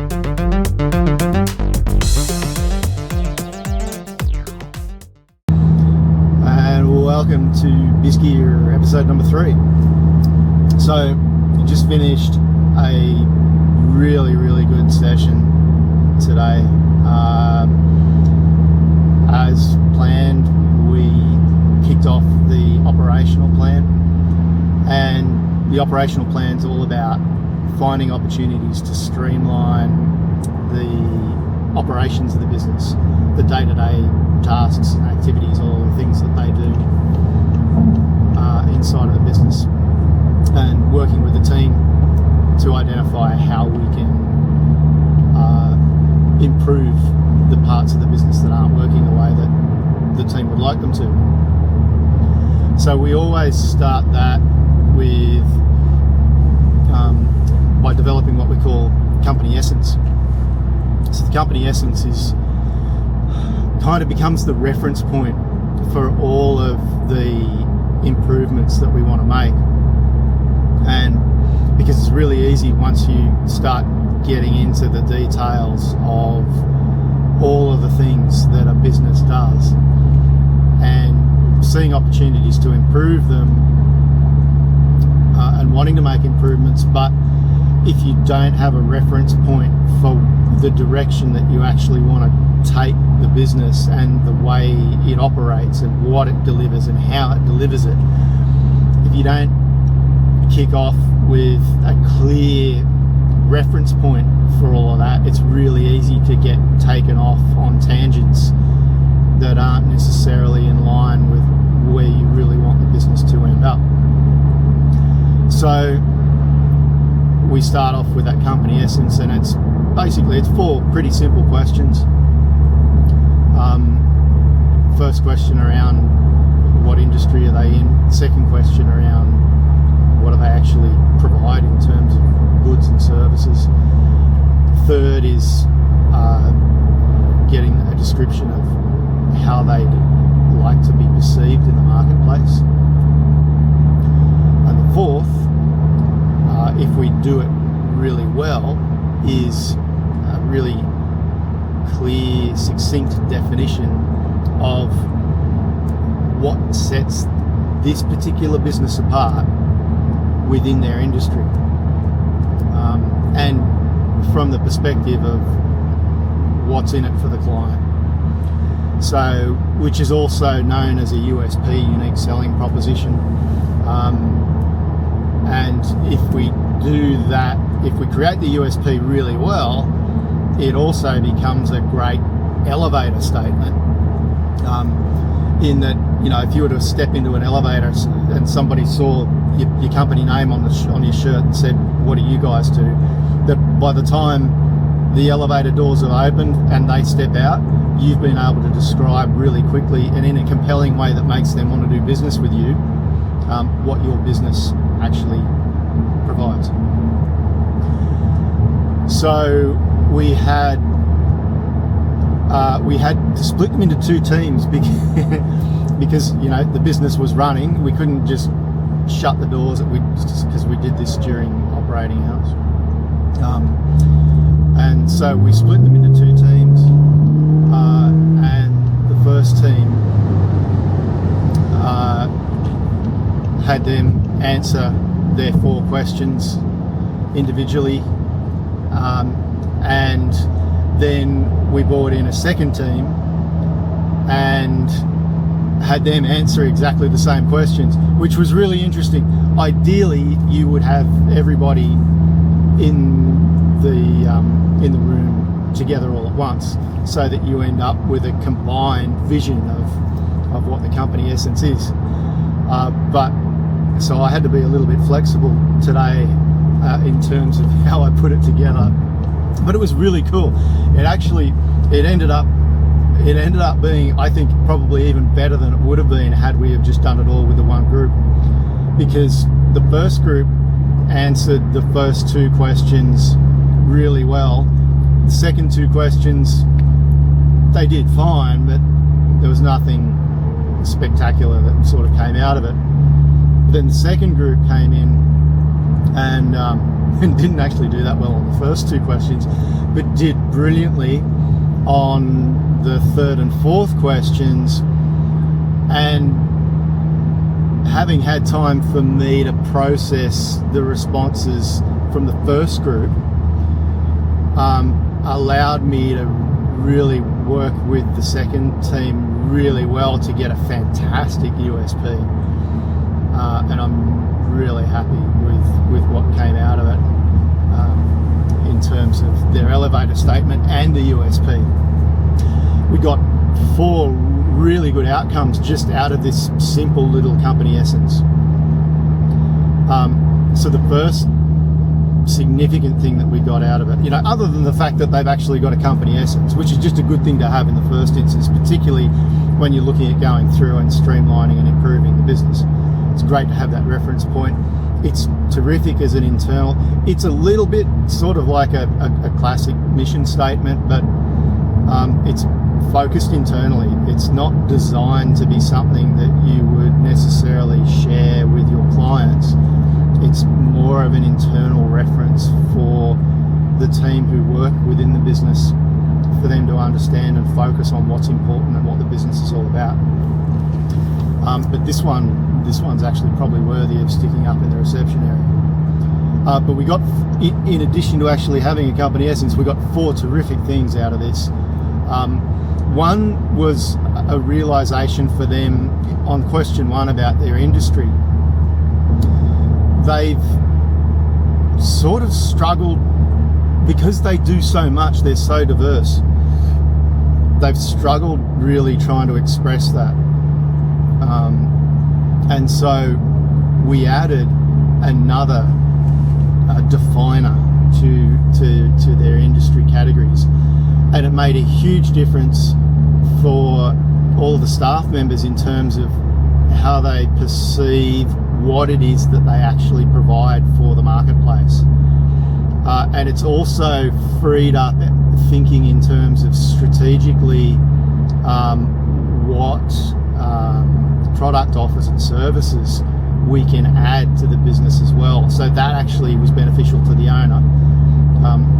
And welcome to Biz Gear episode number 3. So, we just finished a really good session today. As planned, we kicked off the operational plan, and the operational plan is all about finding opportunities to streamline the operations of the business, the day-to-day tasks and activities, all the things that they do inside of the business, and working with the team to identify how we can improve the parts of the business that aren't working the way that the team would like them to. So we always start that with by developing what we call company essence. So the company essence is kind of becomes the reference point for all of the improvements that we want to make. And because it's really easy once you start getting into the details of all of the things that a business does and seeing opportunities to improve them and wanting to make improvements, but if you don't have a reference point for the direction that you actually want to take the business and the way it operates and what it delivers and how it delivers it, if you don't kick off with a clear reference point for all of that, it's really easy to get taken off on tangents that aren't necessarily in line with where you really want the business to end up. So we start off with that company essence, and it's 4 pretty simple questions. First question around what industry are they in? Second question around what do they actually provide in terms of goods and services? Third is getting a description of how they'd like to be perceived in the marketplace. And the fourth, if we do it really well, is a really clear, succinct definition of what sets this particular business apart within their industry, and from the perspective of what's in it for the client. So, which is also known as a USP, unique selling proposition. And if we do that, if we create the USP really well, it also becomes a great elevator statement. In that, you know, if you were to step into an elevator and somebody saw your company name on your shirt and said, "What do you guys do?" that by the time the elevator doors are opened and they step out, you've been able to describe really quickly and in a compelling way that makes them want to do business with you, what your business actually provides. So we had to split them into 2 teams because you know the business was running. We couldn't just shut the doors because we did this during operating hours. And so we split them into 2 teams, and the first team had them answer their 4 questions individually, and then we brought in a second team and had them answer exactly the same questions, which was really interesting. Ideally, you would have everybody in the room together all at once, so that you end up with a combined vision of what the company essence is. But so I had to be a little bit flexible today in terms of how I put it together. But it was really cool. It ended up being, I think, probably even better than it would have been had we have just done it all with the one group, because the first group answered the first 2 questions really well. The second 2 questions, they did fine, but there was nothing spectacular that sort of came out of it. Then the second group came in and and didn't actually do that well on the first two questions, but did brilliantly on the third and fourth questions. And having had time for me to process the responses from the first group, allowed me to really work with the second team really well to get a fantastic USP. And I'm really happy with what came out of it in terms of their elevator statement and the USP. We got 4 really good outcomes just out of this simple little company essence. So the first significant thing that we got out of it, other than the fact that they've actually got a company essence, which is just a good thing to have in the first instance, particularly when you're looking at going through and streamlining and improving the business. It's great to have that reference point. It's terrific as an internal. It's a little bit sort of like a classic mission statement, but it's focused internally. It's not designed to be something that you would necessarily share with your clients. It's more of an internal reference for the team who work within the business, for them to understand and focus on what's important and what the business is all about. But this one's actually probably worthy of sticking up in the reception area. But we got, in addition to actually having a company essence, we got 4 terrific things out of this. One was a realization for them on question 1 about their industry. They've sort of struggled because they do so much, they're so diverse. They've struggled really trying to express that. And so we added another definer to their industry categories. And it made a huge difference for all of the staff members in terms of how they perceive what it is that they actually provide for the marketplace. And it's also freed up thinking in terms of strategically what product offers and services we can add to the business as well. So that actually was beneficial to the owner,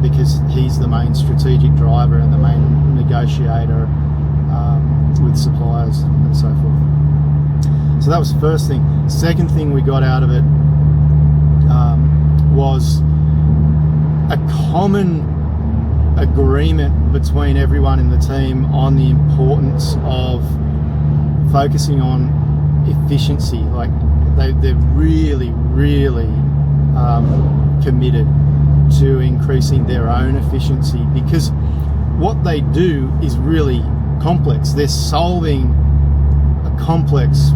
because he's the main strategic driver and the main negotiator with suppliers and so forth. So that was the first thing. Second thing we got out of it was a common agreement between everyone in the team on the importance of focusing on efficiency. Like they're really committed to increasing their own efficiency, because what they do is really complex. They're solving complex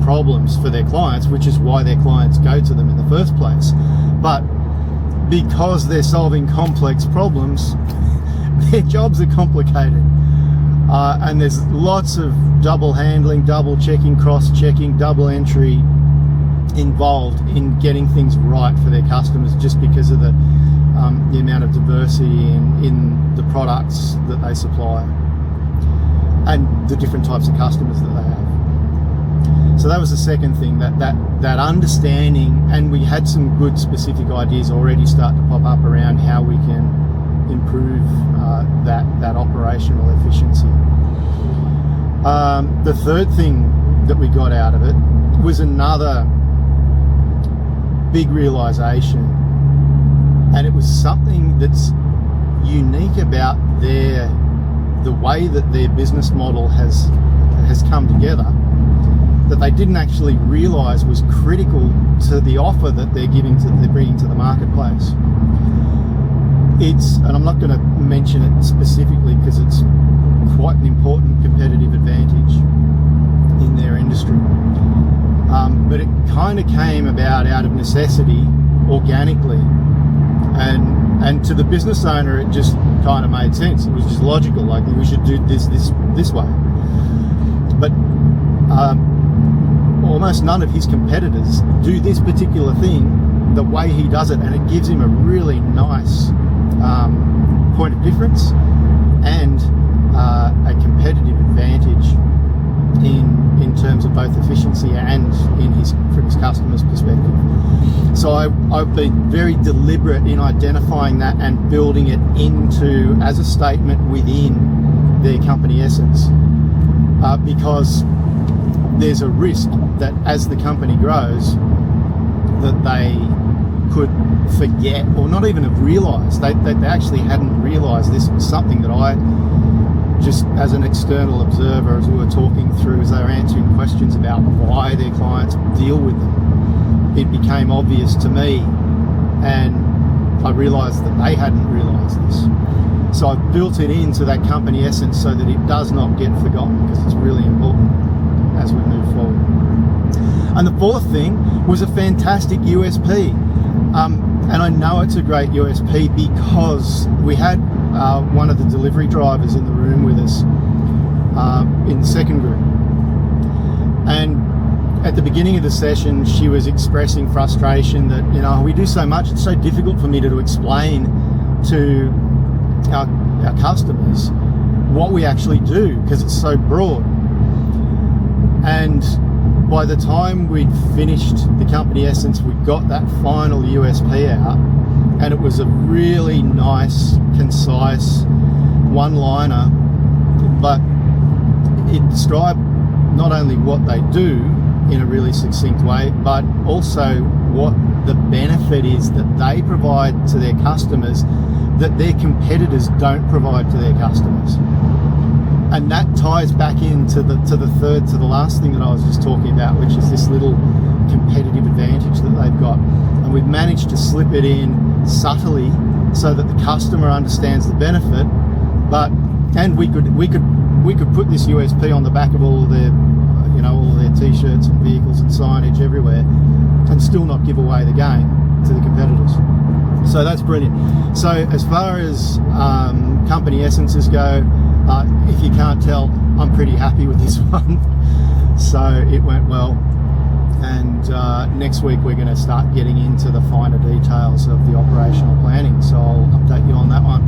problems for their clients, which is why their clients go to them in the first place. But because they're solving complex problems, their jobs are complicated. And there's lots of double handling, double checking, cross-checking, double entry involved in getting things right for their customers, just because of the amount of diversity in the products that they supply and the different types of customers that they have. So that was the second thing, that understanding, and we had some good specific ideas already start to pop up around how we can improve that operational efficiency. The third thing that we got out of it was another big realization, and it was something that's unique about the way that their business model has come together, that they didn't actually realize was critical to the offer that they're bringing to the marketplace. And I'm not going to mention it specifically because it's quite an important competitive advantage in their industry. But it kind of came about out of necessity, organically, and to the business owner it just kind of made sense. It was just logical, like we should do this way. But almost none of his competitors do this particular thing the way he does it, and it gives him a really nice point of difference and a competitive advantage in in terms of both efficiency and from his customer's perspective. So I've been very deliberate in identifying that and building it into as a statement within their company essence, because there's a risk that as the company grows, that they could forget or not even have realised. They actually hadn't realised this was something that I, just as an external observer, as we were talking through, as they were answering questions about why their clients deal with them, it became obvious to me, and I realised that they hadn't realised this. So I've built it into that company essence so that it does not get forgotten, because it's really important as we move forward. And the fourth thing was a fantastic USP. And I know it's a great USP because we had one of the delivery drivers in the room with us in the second group. And at the beginning of the session, she was expressing frustration that, you know, we do so much, it's so difficult for me to explain to our customers what we actually do because it's so broad. And by the time we'd finished the company essence, we got that final USP out, and it was a really nice, concise one-liner, but it described not only what they do in a really succinct way, but also what the benefit is that they provide to their customers that their competitors don't provide to their customers. And that ties back into the last thing that I was just talking about, which is this little competitive advantage that they've got. And we've managed to slip it in subtly so that the customer understands the benefit, and we could put this USP on the back of all of their, you know, all of their t-shirts and vehicles and signage everywhere, and still not give away the game to the competitors. So that's brilliant. So as far as company essences go, if you can't tell, I'm pretty happy with this one. So it went well, and next week we're going to start getting into the finer details of the operational planning, so I'll update you on that one.